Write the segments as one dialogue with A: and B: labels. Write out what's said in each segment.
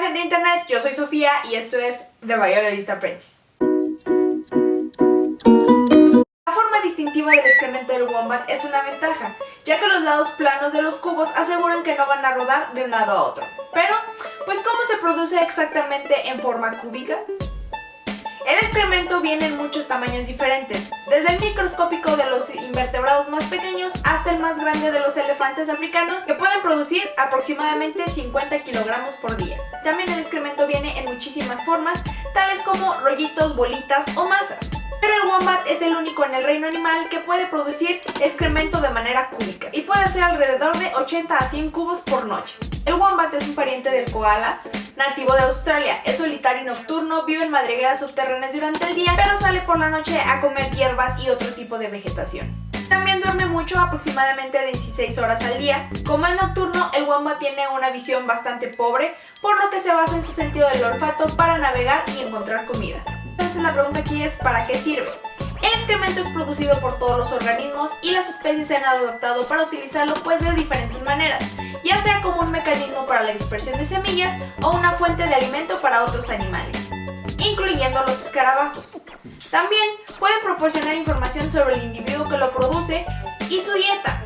A: gente de internet, yo soy Sofía y esto es The Biologist Apprentice. La forma distintiva del excremento del wombat es una ventaja, ya que los lados planos de los cubos aseguran que no van a rodar de un lado a otro. Pero, pues ¿cómo se produce exactamente en forma cúbica? El excremento viene en muchos tamaños diferentes, desde el microscópico de los invertebrados más pequeños hasta el más grande de los elefantes africanos, que pueden producir aproximadamente 50 kilogramos por día. También el excremento viene en muchísimas formas, tales como rollitos, bolitas o masas. Pero el wombat es el único en el reino animal que puede producir excremento de manera cúbica y puede hacer alrededor de 80 a 100 cubos por noche. El wombat es un pariente del koala, nativo de Australia. Es solitario y nocturno, vive en madrigueras subterráneas durante el día, pero sale por la noche a comer hierbas y otro tipo de vegetación. También duerme mucho, aproximadamente 16 horas al día. Como es nocturno, el wombat tiene una visión bastante pobre, por lo que se basa en su sentido del olfato para navegar y encontrar comida. Entonces la pregunta aquí es, ¿para qué sirve? El excremento es producido por todos los organismos y las especies se han adaptado para utilizarlo pues de diferentes maneras, ya sea como un mecanismo para la dispersión de semillas o una fuente de alimento para otros animales, incluyendo los escarabajos. También puede proporcionar información sobre el individuo que lo produce y su dieta.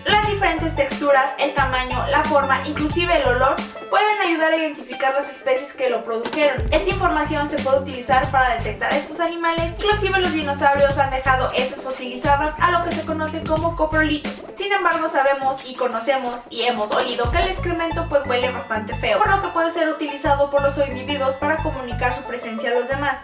A: Las diferentes texturas, el tamaño, la forma, inclusive el olor, pueden ayudar a identificar las especies que lo produjeron. Esta información se puede utilizar para detectar a estos animales. Inclusive los dinosaurios han dejado heces fosilizadas a lo que se conoce como coprolitos. Sin embargo, sabemos y conocemos y hemos olido que el excremento pues huele bastante feo, por lo que puede ser utilizado por los individuos para comunicar su presencia a los demás.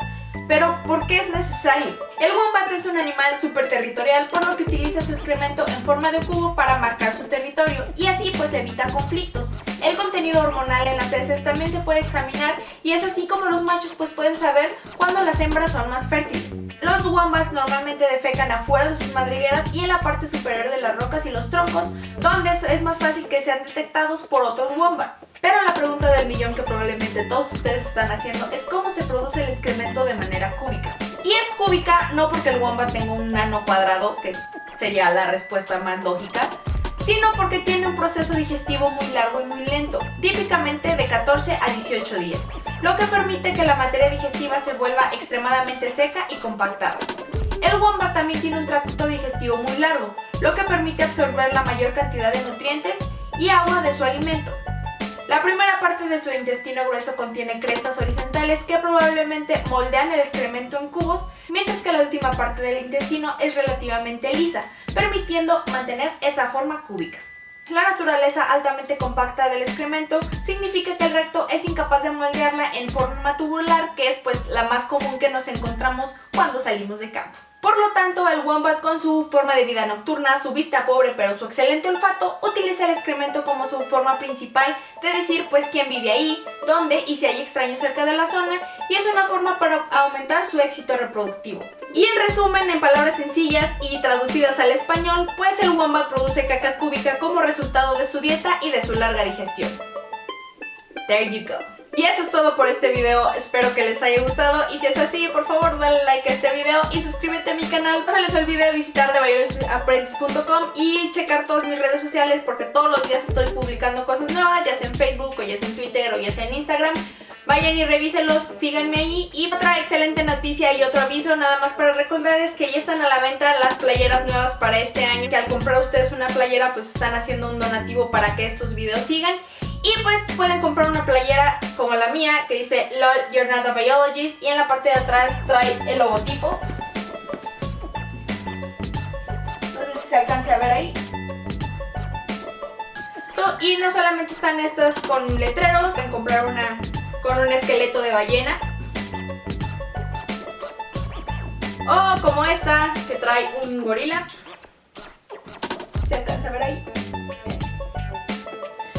A: Pero, ¿por qué es necesario? El wombat es un animal súper territorial, por lo que utiliza su excremento en forma de cubo para marcar su territorio y así pues evita conflictos. El contenido hormonal en las heces también se puede examinar y es así como los machos pues pueden saber cuándo las hembras son más fértiles. Los wombats normalmente defecan afuera de sus madrigueras y en la parte superior de las rocas y los troncos, donde es más fácil que sean detectados por otros wombats. Pero la pregunta del millón que probablemente todos ustedes están haciendo es cómo se produce el excremento de manera cúbica. Y es cúbica no porque el wombat tenga un nano cuadrado, que sería la respuesta más lógica, sino porque tiene un proceso digestivo muy largo y muy lento, típicamente de 14 a 18 días, lo que permite que la materia digestiva se vuelva extremadamente seca y compactada. El wombat también tiene un tracto digestivo muy largo, lo que permite absorber la mayor cantidad de nutrientes y agua de su alimento. La primera parte de su intestino grueso contiene crestas horizontales que probablemente moldean el excremento en cubos, mientras que la última parte del intestino es relativamente lisa, permitiendo mantener esa forma cúbica. La naturaleza altamente compacta del excremento significa que el recto es incapaz de moldearla en forma tubular, que es pues la más común que nos encontramos cuando salimos de campo. Por lo tanto, el wombat, con su forma de vida nocturna, su vista pobre pero su excelente olfato, utiliza el excremento como su forma principal de decir pues quién vive ahí, dónde y si hay extraños cerca de la zona, y es una forma para aumentar su éxito reproductivo. Y en resumen, en palabras sencillas y traducidas al español, pues el wombat produce caca cúbica como resultado de su dieta y de su larga digestión. There you go. Y eso es todo por este video, espero que les haya gustado y si es así, por favor dale like a este video y suscríbete a mi canal. No se les olvide visitar TheBiologistApprentice.com y checar todas mis redes sociales porque todos los días estoy publicando cosas nuevas, ya sea en Facebook o ya sea en Twitter o ya sea en Instagram. Vayan y revísenlos, síganme ahí. Y otra excelente noticia y otro aviso nada más para recordarles que ya están a la venta las playeras nuevas para este año, que al comprar ustedes una playera pues están haciendo un donativo para que estos videos sigan. Y pues pueden comprar una playera como la mía que dice LOL, you're not a biologist, y en la parte de atrás trae el logotipo. No sé si se alcance a ver ahí. Y no solamente están estas con letrero, pueden comprar una con un esqueleto de ballena. O como esta que trae un gorila. ¿Se alcanza a ver ahí?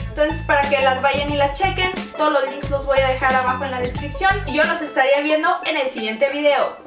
A: Entonces, para que las vayan y las chequen, todos los links los voy a dejar abajo en la descripción y yo los estaría viendo en el siguiente video.